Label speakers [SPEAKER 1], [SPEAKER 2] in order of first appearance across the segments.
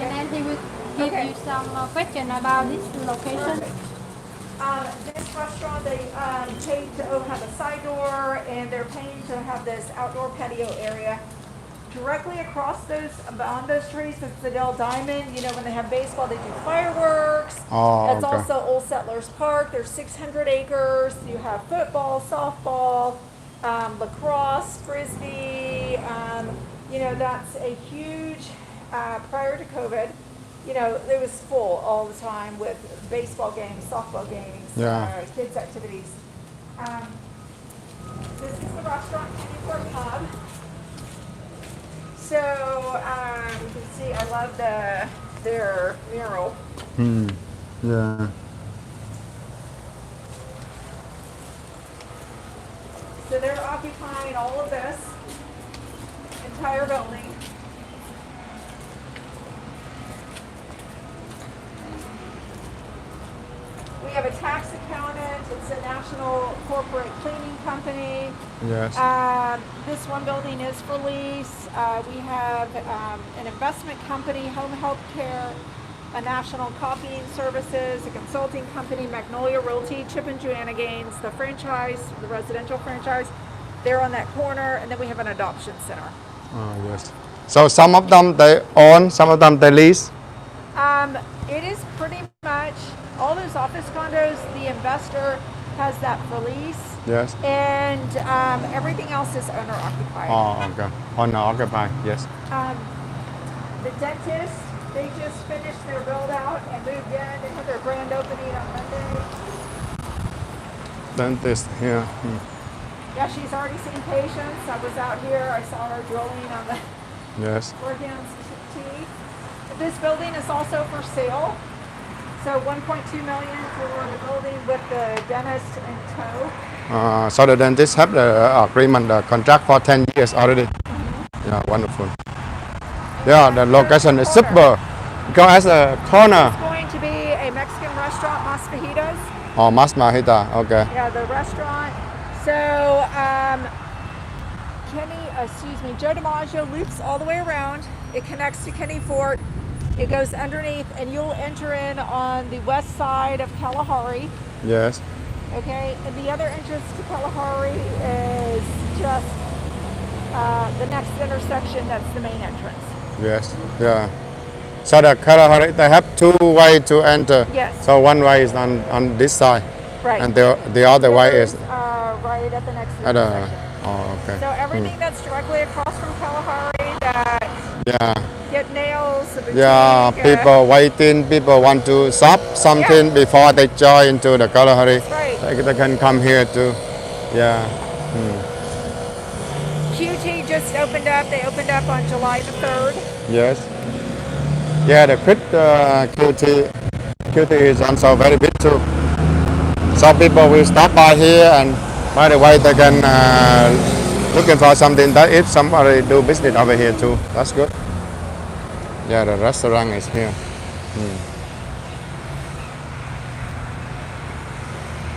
[SPEAKER 1] And then he will give you some question about this location.
[SPEAKER 2] This restaurant, they paid to have a side door, and they're paying to have this outdoor patio area. Directly across on those trees, it's the Dell Diamond. You know, when they have baseball, they do fireworks.
[SPEAKER 3] Oh,
[SPEAKER 2] That's
[SPEAKER 3] okay.
[SPEAKER 2] also Old Settlers Park. There's 600 acres. You have football, softball, lacrosse, frisbee. You know, that's a huge, prior to COVID, you know, it was full all the time with baseball games, softball games, kids' activities. This is the restaurant, Kennyport Pub. So you can see, I love their mural.
[SPEAKER 3] Yeah.
[SPEAKER 2] So they're occupying all of this entire building. We have a tax accountant. It's a national corporate cleaning company.
[SPEAKER 3] Yes.
[SPEAKER 2] This one building is for lease. We have an investment company, home health care, a national copying services, a consulting company, Magnolia Realty, Chip and Joanna Gaines, the franchise, the residential franchise. They're on that corner, and then we have an adoption center.
[SPEAKER 3] Oh, yes. So some of them they own, some of them they lease.
[SPEAKER 2] It is pretty much all those office condos. The investor has that for lease.
[SPEAKER 3] Yes.
[SPEAKER 2] And everything else is owner occupied.
[SPEAKER 3] Oh, okay. Owner occupied. Yes.
[SPEAKER 2] The dentist, they just finished their build out and moved in. They had their grand opening on Monday.
[SPEAKER 3] Dentist here.
[SPEAKER 2] Yeah, she's already seen patients. I was out here. I saw her drilling on the
[SPEAKER 3] Yes.
[SPEAKER 2] organs teeth. This building is also for sale. So 1.2 million for the building with the dentist in tow.
[SPEAKER 3] So the dentist have the agreement, the contract for 10 years already. Yeah, wonderful. Yeah, the location is super. Because as a corner.
[SPEAKER 2] It's going to be a Mexican restaurant, Mas Fajitas.
[SPEAKER 3] Oh, Mas Mahita. Okay.
[SPEAKER 2] Yeah, the restaurant. So, Joe DiMaggio loops all the way around. It connects to Kenny Fort. It goes underneath, and you'll enter in on the west side of Kalahari.
[SPEAKER 3] Yes.
[SPEAKER 2] Okay, and the other entrance to Kalahari is just the next intersection. That's the main entrance.
[SPEAKER 3] Yes. Yeah. So the Kalahari, they have two ways to enter.
[SPEAKER 2] Yes.
[SPEAKER 3] So one way is on this side.
[SPEAKER 2] Right.
[SPEAKER 3] And the other way is
[SPEAKER 2] right at the next
[SPEAKER 3] at
[SPEAKER 2] intersection.
[SPEAKER 3] Oh, okay.
[SPEAKER 2] So everything that's directly across from Kalahari that get nails, a boutique,
[SPEAKER 3] Yeah, people waiting, people want to shop something before they join into the Kalahari.
[SPEAKER 2] Right.
[SPEAKER 3] They can come here too. Yeah.
[SPEAKER 2] QT just opened up. They opened up on July the 3rd.
[SPEAKER 3] Yes. Yeah, the QT is also very big too. Some people will stop by here, and by the way, they can looking for something that if somebody do business over here too. That's good. Yeah, the restaurant is here.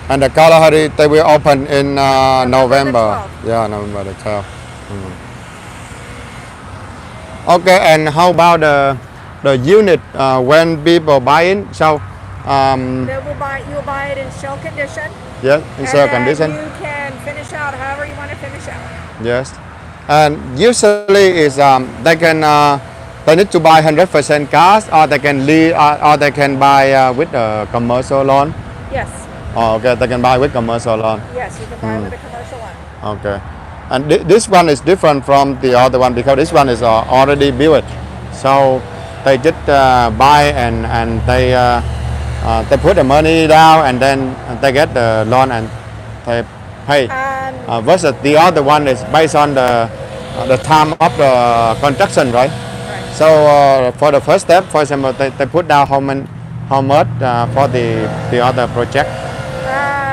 [SPEAKER 3] And the Kalahari, they will open in November. Yeah, November the 12th. Okay, and how about the unit when people buy in? So
[SPEAKER 2] You'll buy it in shell condition.
[SPEAKER 3] yes, in shell condition.
[SPEAKER 2] You can finish out however you want to finish out.
[SPEAKER 3] Yes, and usually is they need to buy 100% cash, or they can lease, or they can buy with a commercial loan.
[SPEAKER 2] Yes.
[SPEAKER 3] Oh, okay, they can buy with commercial loan.
[SPEAKER 2] Yes, you can buy with a commercial loan.
[SPEAKER 3] Okay, and this one is different from the other one because this one is already built. So they just buy and they put the money down and then they get the loan and they pay. Versus the other one is based on the time of the construction, right? So for the first step, for example, they put down how much for the other project.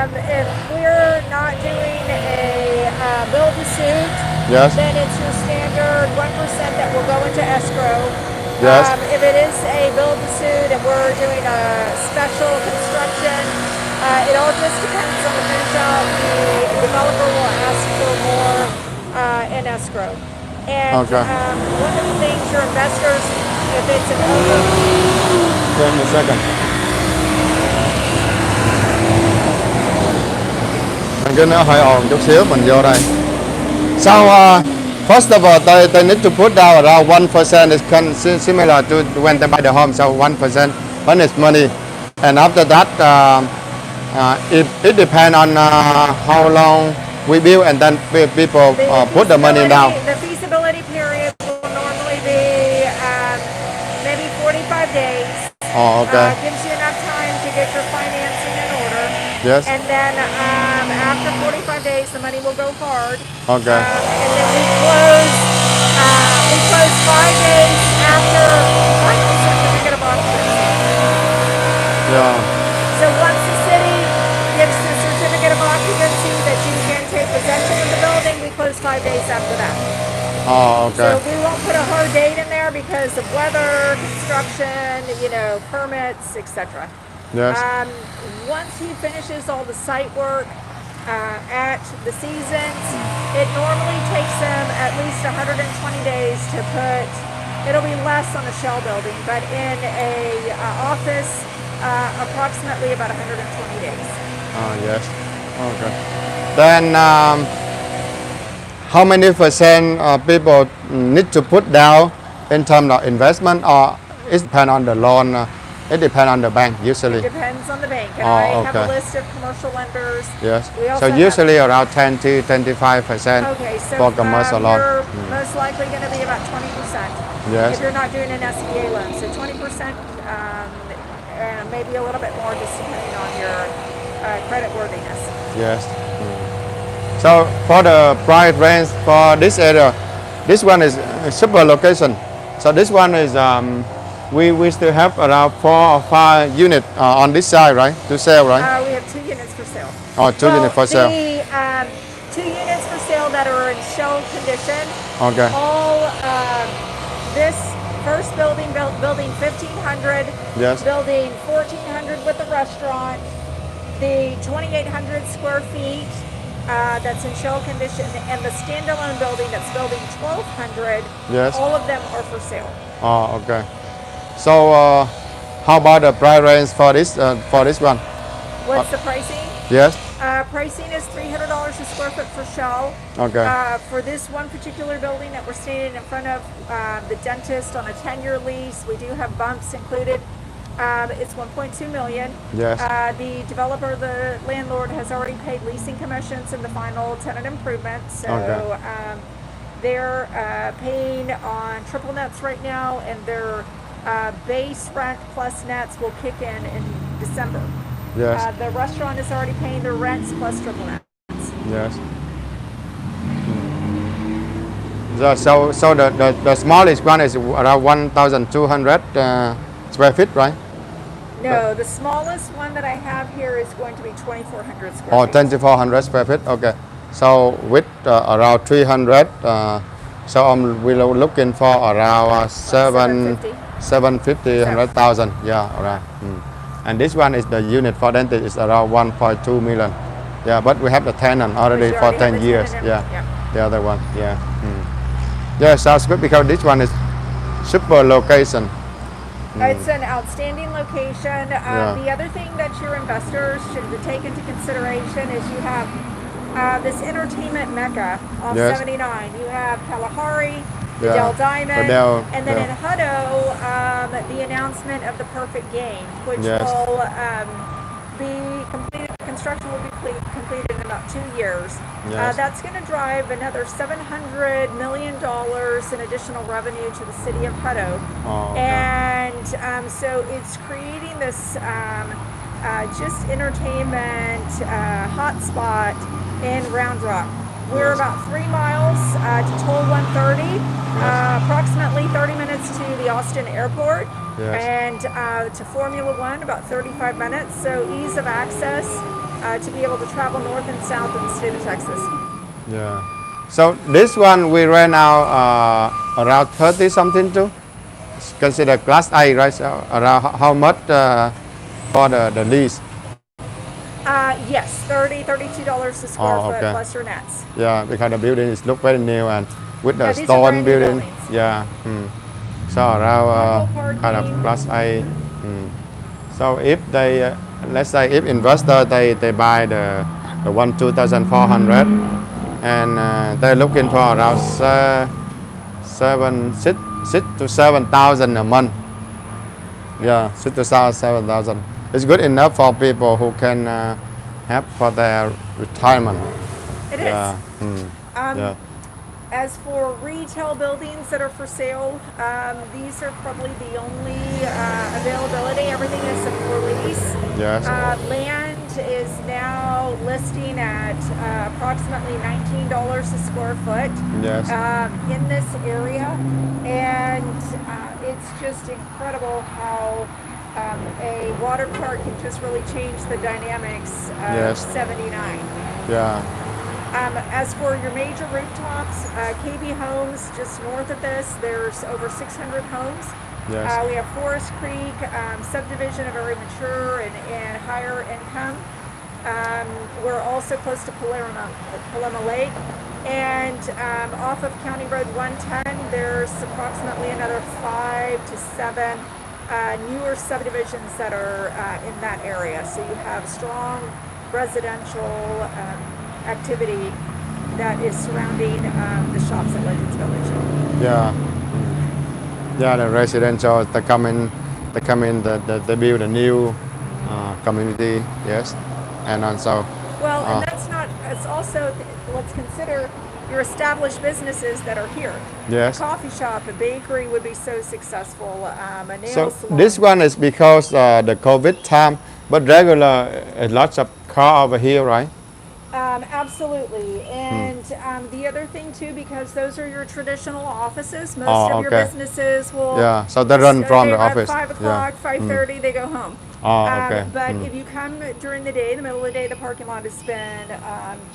[SPEAKER 2] If we're not doing a build-to-suit, then it's your standard 1% that will go into escrow.
[SPEAKER 3] Yes.
[SPEAKER 2] If it is a build-to-suit and we're doing a special construction, it all just depends on the finish out. The developer will ask for more in escrow. And one of the things your investors if it's an over.
[SPEAKER 3] Wait a second. Mình cứ nó hơi ồn chút xíu, mình vô đây. So, first of all, they need to put down around 1%. It's similar to when they buy the home, so 1% honest money. And after that, it depends on how long we build, and then people put the money down.
[SPEAKER 2] The feasibility period will normally be maybe 45 days.
[SPEAKER 3] Oh, okay.
[SPEAKER 2] Gives you enough time to get your financing in order.
[SPEAKER 3] Yes.
[SPEAKER 2] And then after 45 days, the money will go hard.
[SPEAKER 3] Okay.
[SPEAKER 2] And then we close 5 days after final certificate of occupancy.
[SPEAKER 3] Yeah.
[SPEAKER 2] So once the city gives the certificate of occupancy that you can take possession of the building, we close 5 days after that.
[SPEAKER 3] Oh,
[SPEAKER 2] So
[SPEAKER 3] okay.
[SPEAKER 2] we won't put a hard date in there because of weather, construction, permits, etc.
[SPEAKER 3] Yes.
[SPEAKER 2] Once he finishes all the site work at the seasons, it normally takes him at least 120 days to put, it'll be less on a shell building, but in a office, approximately about 120 days.
[SPEAKER 3] Oh, yes. Okay. Then, how many percent people need to put down in terms of investment, or it depends on the loan? It depends on the bank usually.
[SPEAKER 2] It depends on the bank. And
[SPEAKER 3] Oh,
[SPEAKER 2] I have a
[SPEAKER 3] okay.
[SPEAKER 2] list of commercial lenders.
[SPEAKER 3] Yes.
[SPEAKER 2] We
[SPEAKER 3] So
[SPEAKER 2] also have-
[SPEAKER 3] usually around 10 to 25%
[SPEAKER 2] Okay, so
[SPEAKER 3] for commercial loan.
[SPEAKER 2] you're most likely going to be about 20%.
[SPEAKER 3] Yes.
[SPEAKER 2] If you're not doing an SBA loan. So 20%, and maybe a little bit more just depending on your credit worthiness.
[SPEAKER 3] Yes. So for the price range for this area, this one is a super location. So this one is we still have around 4 or 5 units on this side, right? To sell, right?
[SPEAKER 2] We have 2 units for sale.
[SPEAKER 3] Oh, 2 units for sale.
[SPEAKER 2] The 2 units for sale that are in shell condition.
[SPEAKER 3] Okay.
[SPEAKER 2] All this first building, building 1,500.
[SPEAKER 3] Yes.
[SPEAKER 2] Building 1,400 with the restaurant. The 2,800 square feet that's in shell condition, and the standalone building that's building 1,200.
[SPEAKER 3] Yes.
[SPEAKER 2] All of them are for sale.
[SPEAKER 3] Oh, okay. So how about the price range for this one?
[SPEAKER 2] What's the pricing?
[SPEAKER 3] Yes.
[SPEAKER 2] Pricing is $300 a square foot for shell.
[SPEAKER 3] Okay.
[SPEAKER 2] For this one particular building that we're standing in front of, the dentist on a 10-year lease, we do have bumps included. It's $1.2 million.
[SPEAKER 3] Yes.
[SPEAKER 2] The developer, the landlord, has already paid leasing commissions in the final tenant improvements. So
[SPEAKER 3] Okay.
[SPEAKER 2] they're paying on triple nets right now, and their base rent plus nets will kick in December.
[SPEAKER 3] Yes.
[SPEAKER 2] The restaurant is already paying their rents plus triple nets.
[SPEAKER 3] Yes. So the smallest one is around 1,200 square feet, right?
[SPEAKER 2] No, the smallest one that I have here is going to be 2,400 square
[SPEAKER 3] Or
[SPEAKER 2] feet.
[SPEAKER 3] 2,400 square feet. Okay. So with around 300. So we're looking for around 750, 100,000. Yeah, alright. And this one is the unit for dentist is around 1.2 million. Yeah, but we have the tenant already
[SPEAKER 2] You
[SPEAKER 3] for
[SPEAKER 2] already have
[SPEAKER 3] 10
[SPEAKER 2] the
[SPEAKER 3] years.
[SPEAKER 2] tenant
[SPEAKER 3] Yeah.
[SPEAKER 2] in. Yeah.
[SPEAKER 3] The other one. Yeah. Yeah, sounds good because this one is super location.
[SPEAKER 2] It's an outstanding location.
[SPEAKER 3] Yeah.
[SPEAKER 2] The other thing that your investors should take into consideration is you have this entertainment mecca off
[SPEAKER 3] Yes.
[SPEAKER 2] 79. You have Kalahari, the
[SPEAKER 3] Yeah.
[SPEAKER 2] Dell Diamond,
[SPEAKER 3] Dell,
[SPEAKER 2] and then
[SPEAKER 3] yeah.
[SPEAKER 2] in Hutto, the announcement of the Perfect Game, which
[SPEAKER 3] Yes.
[SPEAKER 2] will be completed. Construction will be completed in about 2 years.
[SPEAKER 3] Yes.
[SPEAKER 2] That's going to drive another $700 million in additional revenue to the city of Hutto.
[SPEAKER 3] Oh, okay.
[SPEAKER 2] And so it's creating this just entertainment hotspot in Round Rock. We're
[SPEAKER 3] Yes.
[SPEAKER 2] about 3 miles to Toll 130, approximately 30 minutes to the Austin airport,
[SPEAKER 3] Yes.
[SPEAKER 2] and to Formula One, about 35 minutes. So ease of access to be able to travel north and south in the state of Texas.
[SPEAKER 3] Yeah. So this one we rent out around 30 something too. It's considered class A, right? So around how much for the lease?
[SPEAKER 2] Yes, $32 a square
[SPEAKER 3] Oh,
[SPEAKER 2] foot
[SPEAKER 3] okay.
[SPEAKER 2] plus your nets.
[SPEAKER 3] Yeah, because the building is look very new and with the
[SPEAKER 2] Yeah, these are
[SPEAKER 3] stone
[SPEAKER 2] brand new
[SPEAKER 3] building.
[SPEAKER 2] buildings.
[SPEAKER 3] Yeah. So around
[SPEAKER 2] Ample
[SPEAKER 3] kind of
[SPEAKER 2] parking.
[SPEAKER 3] plus A. So if they, let's say if investor they buy the one 2,400 and they're looking for around 6 to 7,000 a month. Yeah, 6 to 7,000. It's good enough for people who can have for their retirement.
[SPEAKER 2] It is.
[SPEAKER 3] Yeah. Yeah.
[SPEAKER 2] As for retail buildings that are for sale, these are probably the only availability. Everything is for lease.
[SPEAKER 3] Yes.
[SPEAKER 2] Land is now listing at approximately $19 a square foot
[SPEAKER 3] Yes.
[SPEAKER 2] in this area, and it's just incredible how a water park can just really change the dynamics of
[SPEAKER 3] Yes.
[SPEAKER 2] 79.
[SPEAKER 3] Yeah.
[SPEAKER 2] As for your major rooftops, KB Homes, just north of this, there's over 600 homes.
[SPEAKER 3] Yes.
[SPEAKER 2] We have Forest Creek subdivision, a very mature and higher income. We're also close to Palema Lake. And off of County Road 110, there's approximately another 5 to 7 newer subdivisions that are in that area. So you have strong residential activity that is surrounding the shops at Legends Village.
[SPEAKER 3] Yeah. Yeah, the residential they come in, they build a new community. Yes, and also.
[SPEAKER 2] Well, and that's not. It's also, let's consider your established businesses that are here.
[SPEAKER 3] Yes.
[SPEAKER 2] A coffee shop, a bakery would be so successful. A nail
[SPEAKER 3] So
[SPEAKER 2] salon.
[SPEAKER 3] this one is because the COVID time, but regular lots of car over here, right?
[SPEAKER 2] Absolutely. And the other thing too, because those are your traditional offices, most
[SPEAKER 3] Oh,
[SPEAKER 2] of your
[SPEAKER 3] okay.
[SPEAKER 2] businesses will.
[SPEAKER 3] Yeah, so they run from
[SPEAKER 2] they
[SPEAKER 3] the
[SPEAKER 2] run
[SPEAKER 3] office.
[SPEAKER 2] 5 o'clock,
[SPEAKER 3] Yeah.
[SPEAKER 2] 5:30, they go home.
[SPEAKER 3] Oh, okay.
[SPEAKER 2] But if you come during the day, the middle of the day, the parking lot has been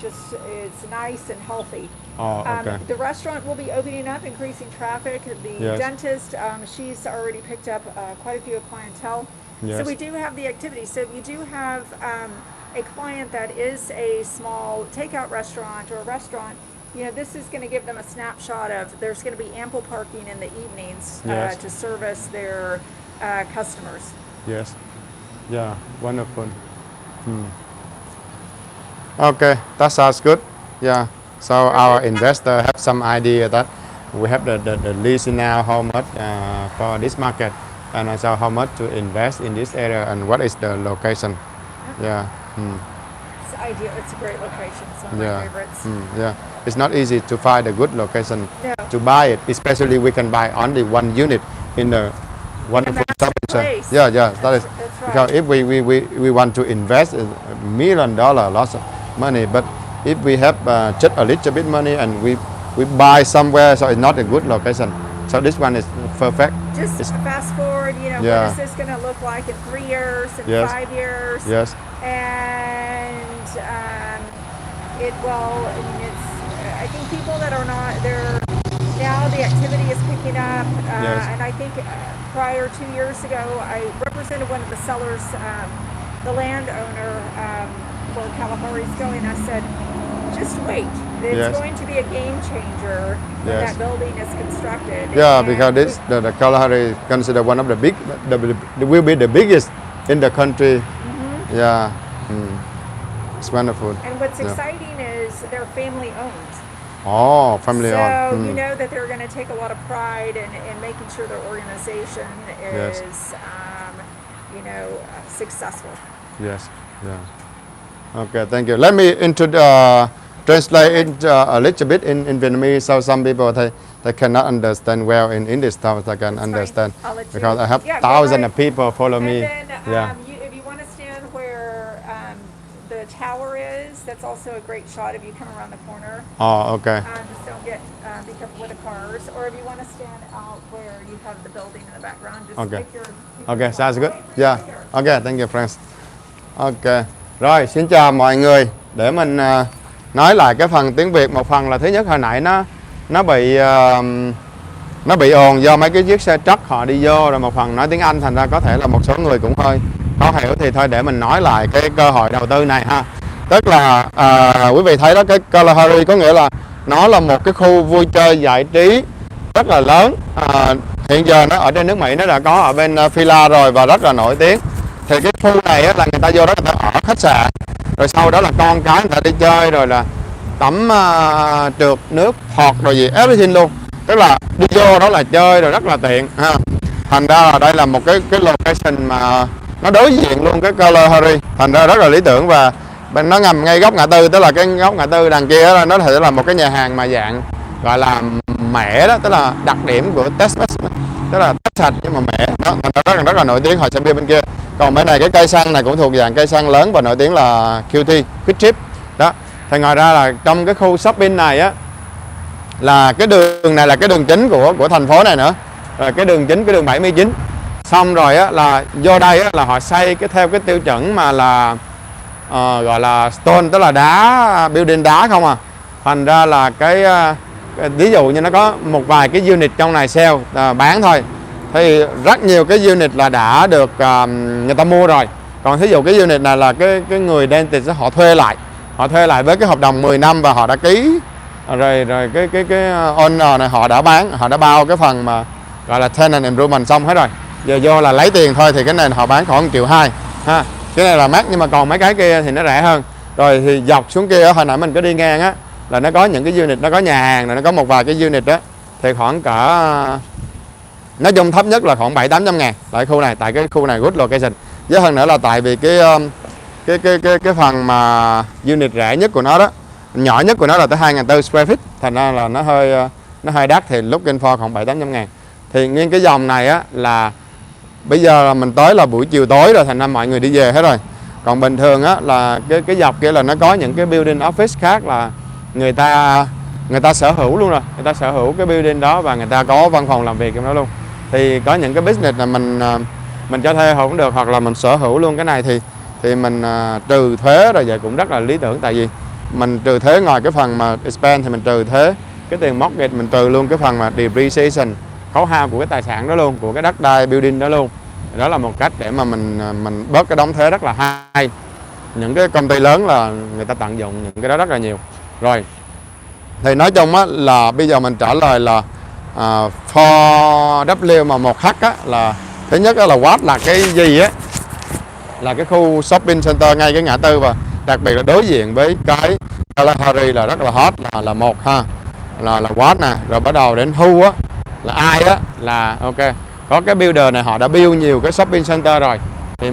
[SPEAKER 2] it's nice and healthy.
[SPEAKER 3] Oh, okay.
[SPEAKER 2] The restaurant will be opening up, increasing traffic. The
[SPEAKER 3] Yes.
[SPEAKER 2] dentist, she's already picked up quite a few of clientele. So
[SPEAKER 3] Yes.
[SPEAKER 2] we do have the activity. So if you do have a client that is a small takeout restaurant or a restaurant, you know, this is going to give them a snapshot of there's going to be ample parking in the evenings
[SPEAKER 3] Yes.
[SPEAKER 2] to service their customers.
[SPEAKER 3] Yes. Yeah, wonderful. Okay, that sounds good. Yeah. So our investor have some idea that we have the lease now, how much for this market, and also how much to invest in this area, and what is the location. Yeah.
[SPEAKER 2] It's ideal. It's a great location. It's one of
[SPEAKER 3] Yeah.
[SPEAKER 2] my favorites.
[SPEAKER 3] Yeah. It's not easy to find a good location
[SPEAKER 2] No.
[SPEAKER 3] to buy it, especially we can buy only one unit in the wonderful
[SPEAKER 2] master
[SPEAKER 3] shopping center.
[SPEAKER 2] place.
[SPEAKER 3] Yeah, that is
[SPEAKER 2] That's
[SPEAKER 3] because
[SPEAKER 2] right.
[SPEAKER 3] if we want to invest $1 million, lots of money, but if we have just a little bit money and we buy somewhere, so it's not a good location. So this one is perfect.
[SPEAKER 2] Just
[SPEAKER 3] It's-
[SPEAKER 2] fast forward, you know,
[SPEAKER 3] Yeah.
[SPEAKER 2] what is this going to look like in 3 years, in
[SPEAKER 3] Yes.
[SPEAKER 2] 5 years?
[SPEAKER 3] Yes.
[SPEAKER 2] And it will, I mean, it's, I think people that are not, they're, now the activity is picking up.
[SPEAKER 3] Yes.
[SPEAKER 2] And I think prior 2 years ago, I represented one of the sellers, the landowner where Kalahari's going. I said, just wait. It's
[SPEAKER 3] Yes.
[SPEAKER 2] going to be a game changer when
[SPEAKER 3] Yes.
[SPEAKER 2] that building is constructed.
[SPEAKER 3] Yeah,
[SPEAKER 2] And
[SPEAKER 3] because this the Kalahari is considered one of the big, will be the biggest in the country. Yeah. It's wonderful.
[SPEAKER 2] And what's
[SPEAKER 3] Yeah.
[SPEAKER 2] exciting is they're family owned.
[SPEAKER 3] Oh, family
[SPEAKER 2] So
[SPEAKER 3] owned.
[SPEAKER 2] you know that they're going to take a lot of pride in making sure their organization
[SPEAKER 3] Yes.
[SPEAKER 2] is, successful.
[SPEAKER 3] Yes. Yeah. Okay, thank you. Let me translate it a little bit in Vietnamese, so some people they cannot understand well in English, so they can
[SPEAKER 2] That's fine.
[SPEAKER 3] understand.
[SPEAKER 2] I'll let you-
[SPEAKER 3] Because I have
[SPEAKER 2] Yeah, go
[SPEAKER 3] thousands
[SPEAKER 2] right.
[SPEAKER 3] of people follow
[SPEAKER 2] And
[SPEAKER 3] me.
[SPEAKER 2] then
[SPEAKER 3] Yeah.
[SPEAKER 2] if you want to stand where the tower is, that's also a great shot if you come around the corner.
[SPEAKER 3] Oh, okay.
[SPEAKER 2] Just don't be careful with the cars. Or if you want to stand out where you have the building in the background, just
[SPEAKER 3] Okay.
[SPEAKER 2] pick your
[SPEAKER 3] Okay,
[SPEAKER 2] spot.
[SPEAKER 3] sounds good.
[SPEAKER 2] Okay,
[SPEAKER 3] Yeah.
[SPEAKER 2] right here.
[SPEAKER 3] Okay, thank you, friends. Ok. Rồi, xin chào mọi người. Để mình nói lại cái phần tiếng Việt, một phần là thứ nhất hồi nãy nó bị ồn do mấy cái chiếc xe truck họ đi vô, rồi một phần nói tiếng Anh thành ra có thể là một số người cũng hơi khó hiểu, thì thôi để mình nói lại cái cơ hội đầu tư này ha. Tức là quý vị thấy đó, cái Kalahari có nghĩa là nó là một cái khu vui chơi giải trí rất là lớn, Hiện giờ nó ở trên nước Mỹ nó đã có ở bên Phila rồi và rất là nổi tiếng. Thì cái khu này á, là người ta vô đó người ta ở khách sạn, rồi sau đó là con cái người ta đi chơi, rồi là tắm trượt nước thọt rồi gì everything luôn, tức là đi vô đó là chơi rồi rất là tiện ha. Thành ra là đây là một cái location mà nó đối diện luôn cái Kalahari, thành ra rất là lý tưởng. Và nó nằm ngay góc ngã tư, tức là cái góc ngã tư đằng kia đó, nó thể là một cái nhà hàng mà dạng gọi là mẻ đó, tức là đặc điểm của Texas, tức là tách sạch nhưng mà mẻ đó, rất là nổi tiếng. Họ sẽ bia bên kia. Còn bên này cái cây xăng này cũng thuộc dạng cây xăng lớn và nổi tiếng là QT Quick Trip đó. Thì ngoài ra là trong cái khu shopping này á, là cái đường này là cái đường chính của thành phố này nữa, rồi cái đường chính, cái đường 79. Xong rồi á là vô đây á là họ xây cái theo cái tiêu chuẩn mà là gọi là stone, tức là đá, building đá không à. Thành ra là cái ví dụ như nó có một vài cái unit trong này sale bán thôi, thì rất nhiều cái unit là đã được người ta mua rồi. Còn thí dụ cái unit này là cái người dentist họ thuê lại với cái hợp đồng 10 năm và họ đã ký rồi cái owner này họ đã bán, họ đã bao cái phần mà gọi là tenant improvement xong hết rồi, giờ vô là lấy tiền thôi. Thì cái này họ bán khoảng 1,2 triệu ha. Cái này là mắc, nhưng mà còn mấy cái kia thì nó rẻ hơn. Rồi thì dọc xuống kia hồi nãy mình có đi ngang á, là nó có những cái unit, nó có nhà hàng rồi nó có một vài cái unit đó, thì khoảng cỡ nói chung thấp nhất là khoảng 700-800 ngàn tại khu này, tại cái khu này good location. Với hơn nữa là tại vì cái phần mà unit rẻ nhất của nó đó, nhỏ nhất của nó là tới 2.400 square feet, thành ra là nó hơi đắt, thì looking for khoảng 700-800 ngàn. Thì nguyên cái dòng này á là bây giờ là mình tới là buổi chiều tối rồi, thành ra mọi người đi về hết rồi. Còn bình thường á là cái dọc kia là nó có những cái building office khác là người ta sở hữu luôn rồi, người ta sở hữu cái building đó và người ta có văn phòng làm việc trong đó luôn. Thì có những cái business là mình cho thuê cũng được, hoặc là mình sở hữu luôn cái này thì mình trừ thuế rồi, vậy cũng rất là lý tưởng. Tại vì mình trừ thuế ngoài cái phần mà expand thì mình trừ thuế cái tiền mortgage, mình trừ luôn cái phần mà depreciation, khấu hao của cái tài sản đó luôn, của cái đất đai building đó luôn. Đó là một cách để mà mình bớt cái đóng thuế rất là hay. Những cái công ty lớn là người ta tận dụng những cái đó rất là nhiều. Rồi thì nói chung á là bây giờ mình trả lời là for W mà 1H á, là thứ nhất là Watt là cái gì á, là cái khu shopping center ngay cái ngã tư, và đặc biệt là đối diện với cái Kalahari là rất là hot, là một ha, là Watt nè. Rồi bắt đầu đến thue á, là ai á, là ok, có cái builder này họ đã build nhiều cái shopping center rồi, thì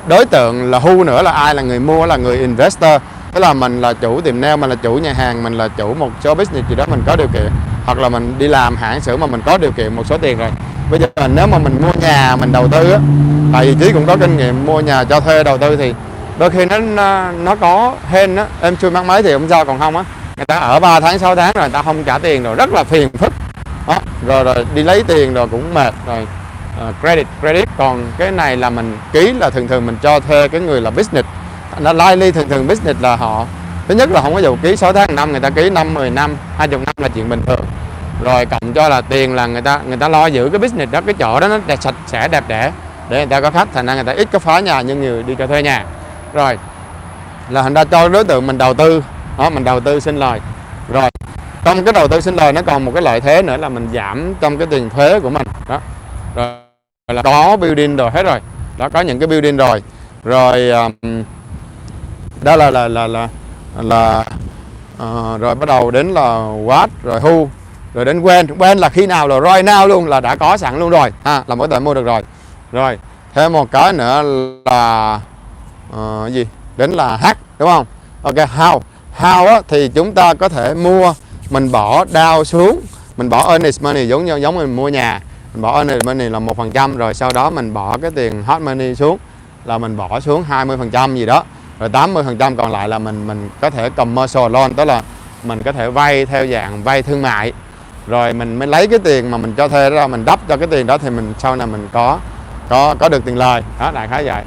[SPEAKER 3] đối tượng là thue nữa là ai, là người mua, là người investor. Tức là mình là chủ tiệm nail, mình là chủ nhà hàng, mình là chủ một số business gì đó mình có điều kiện, hoặc là mình đi làm hãng xưởng mà mình có điều kiện một số tiền rồi. Bây giờ nếu mà mình mua nhà mình đầu tư á, tại vì Chí cũng có kinh nghiệm mua nhà cho thuê đầu tư, thì đôi khi nó có hên á, em chui mắc máy thì không sao, còn không á người ta ở 3 tháng 6 tháng rồi người ta không trả tiền rồi, rất là phiền phức đó. Rồi đi lấy tiền rồi cũng mệt rồi. Credit. Còn cái này là mình ký là thường mình cho thuê cái người là business. Nó likely thường business là họ thứ nhất là không có dù ký 6 tháng 1 năm, người ta ký 5, 10 năm, 20 năm là chuyện bình thường. Rồi cộng cho là tiền là người ta lo giữ cái business đó, cái chỗ đó nó đẹp, sạch sẽ đẹp đẽ để người ta có khách, thành ra người ta ít có phá nhà như người đi cho thuê nhà. Rồi là thành ra cho đối tượng mình đầu tư đó, mình đầu tư sinh lời. Rồi trong cái đầu tư sinh lời nó còn một cái lợi thế nữa là mình giảm trong cái tiền thuế của mình đó. Rồi là có building rồi hết rồi đó, có những cái building rồi đó rồi bắt đầu đến là Watt, rồi thue, rồi đến quen là khi nào, là right now luôn, là đã có sẵn luôn rồi ha, là mỗi tuần mua được rồi. Rồi thêm một cái nữa là gì, đến là H, đúng không? Ok, how á, thì chúng ta có thể mua, mình bỏ down xuống, mình bỏ earnest money giống mình mua nhà, mình bỏ earnest money là 1%, rồi sau đó mình bỏ cái tiền hot money xuống, là mình bỏ xuống 20% gì đó, rồi 80% còn lại là mình có thể commercial loan, tức là mình có thể vay theo dạng vay thương mại, rồi mình mới lấy cái tiền mà mình cho thuê ra, mình đắp cho cái tiền đó, thì mình sau này mình có được tiền lời đó, đại khái vậy.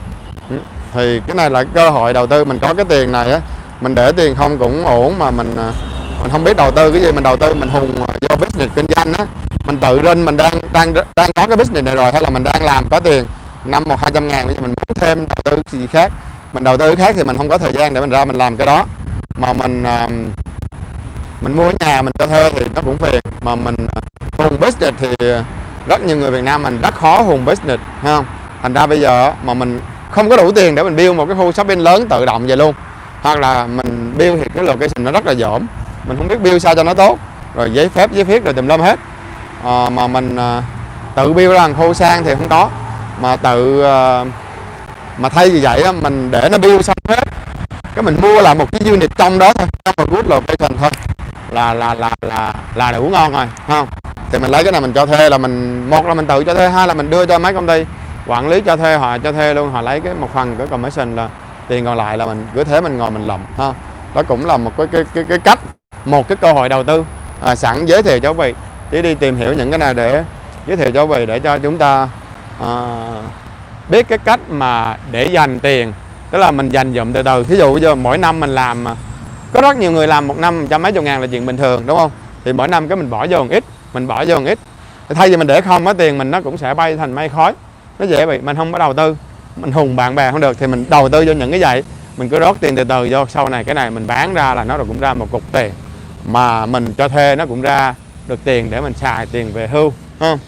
[SPEAKER 3] Thì cái này là cơ hội đầu tư, mình có cái tiền này á, mình để tiền không cũng ổn, mà mình không biết đầu tư cái gì, mình đầu tư mình hùng vô business kinh doanh á, mình tự rinh mình đang có cái business này rồi, hay là mình đang làm có tiền năm 100-200 ngàn, bây giờ mình muốn thêm đầu tư cái gì khác, mình đầu tư khác thì mình không có thời gian để mình ra mình làm cái đó, mà mình mua nhà mình cho thuê thì nó cũng phiền, mà mình hùng business thì rất nhiều người Việt Nam mình rất khó hùng business, thấy không? Thành ra bây giờ mà mình không có đủ tiền để mình build một cái khu shopping lớn tự động vậy luôn, hoặc là mình build thì cái location nó rất là dởm, mình không biết build sao cho nó tốt, rồi giấy phép giấy phiết rồi tùm lum hết. Mà mình tự build ra khu sang thì không có, mà tự mà thay vì vậy mình để nó build xong hết, cái mình mua lại một cái unit trong đó thôi, trong một good location thôi là đủ ngon rồi, không? Thì mình lấy cái này mình cho thuê, là mình một là mình tự cho thuê, hai là mình đưa cho mấy công ty quản lý cho thuê, họ cho thuê luôn, họ lấy cái một phần cái commission, là tiền còn lại là mình cứ thế mình ngồi mình làm ha. Đó cũng là một cái cách, một cái cơ hội đầu tư sẵn giới thiệu cho quý vị, chỉ đi tìm hiểu những cái này để giới thiệu cho quý vị, để cho chúng ta biết cái cách mà để dành tiền, tức là mình dành dụm từ từ. Thí dụ bây giờ mỗi năm mình làm, có rất nhiều người làm một năm trăm mấy chục ngàn là chuyện bình thường, đúng không? Thì mỗi năm cái mình bỏ vô một ít, thì thay vì mình để không, cái tiền mình nó cũng sẽ bay thành mây khói, nó dễ bị. Mình không có đầu tư, mình hùng bạn bè không được, thì mình đầu tư vô những cái vậy, mình cứ rót tiền từ từ vô, sau này cái này mình bán ra là nó cũng ra một cục tiền, mà mình cho thuê nó cũng ra được tiền để mình xài tiền về hưu, không?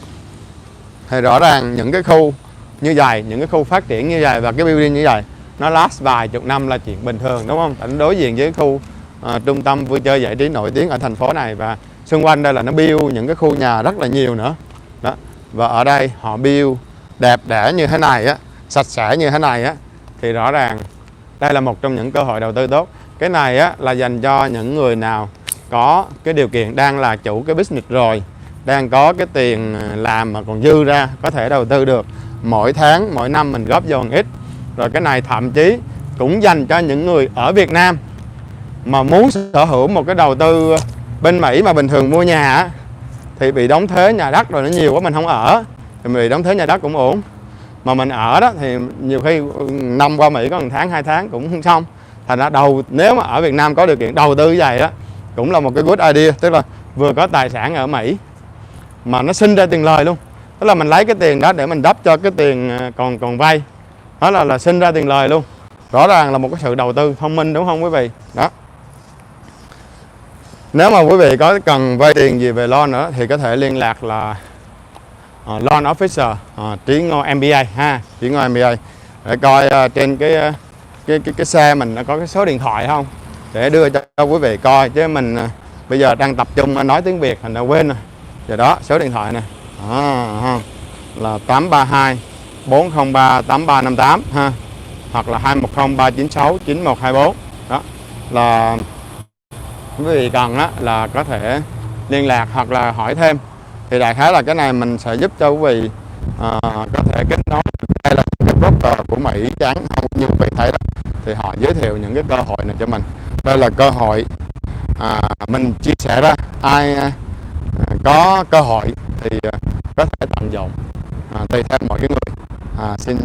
[SPEAKER 3] Thì rõ ràng những cái khu như vậy, những cái khu phát triển như vậy và cái building như vậy, nó last vài chục năm là chuyện bình thường, đúng không? Anh đối diện với khu trung tâm vui chơi giải trí nổi tiếng ở thành phố này, và xung quanh đây là nó build những cái khu nhà rất là nhiều nữa đó. Và ở đây họ build đẹp đẽ như thế này á, sạch sẽ như thế này á, thì rõ ràng đây là một trong những cơ hội đầu tư tốt. Cái này á là dành cho những người nào có cái điều kiện, đang là chủ cái business rồi, đang có cái tiền làm mà còn dư ra, có thể đầu tư được. Mỗi tháng, mỗi năm mình góp vô một ít. Rồi cái này thậm chí cũng dành cho những người ở Việt Nam mà muốn sở hữu một cái đầu tư bên Mỹ, mà bình thường mua nhà á, thì bị đóng thuế nhà đất rồi nó nhiều quá mình không ở, thì mình bị đóng thuế nhà đất cũng ổn. Mà mình ở đó thì nhiều khi năm qua Mỹ có 1 tháng 2 tháng cũng không xong. Thành ra nếu mà ở Việt Nam có điều kiện đầu tư như vậy á, cũng là một cái good idea. Tức là vừa có tài sản ở Mỹ mà nó sinh ra tiền lời luôn, tức là mình lấy cái tiền đó để mình đắp cho cái tiền còn vay, đó là sinh ra tiền lời luôn. Rõ ràng là một cái sự đầu tư thông minh, đúng không quý vị? Đó. Nếu mà quý vị có cần vay tiền gì về loan nữa thì có thể liên lạc là loan officer Trí Ngô MBA ha, Trí Ngô MBA, để coi trên cái xe mình nó có cái số điện thoại không, để đưa cho quý vị coi. Chứ mình bây giờ đang tập trung nói tiếng Việt thành ra quên rồi. Giờ đó số điện thoại này là 832 403 8358 ha, hoặc là 210 396 9124. Đó là quý vị cần á, là có thể liên lạc hoặc là hỏi thêm. Thì đại khái là cái này mình sẽ giúp cho quý vị có thể kết nối. Đây là cái broker của Mỹ trắng không, như quý vị thấy đó, thì họ giới thiệu những cái cơ hội này cho mình. Đây là cơ hội mình chia sẻ ra, ai có cơ hội thì có thể tận dụng tùy theo mọi cái người. Xin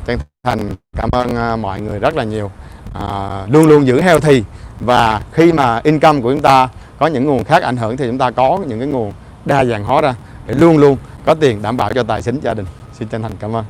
[SPEAKER 3] chân thành cảm ơn mọi người rất là nhiều. Luôn luôn giữ healthy, và khi mà income của chúng ta có những nguồn khác ảnh hưởng thì chúng ta có những cái nguồn đa dạng hóa ra để luôn luôn có tiền đảm bảo cho tài chính gia đình. Xin chân thành cảm ơn.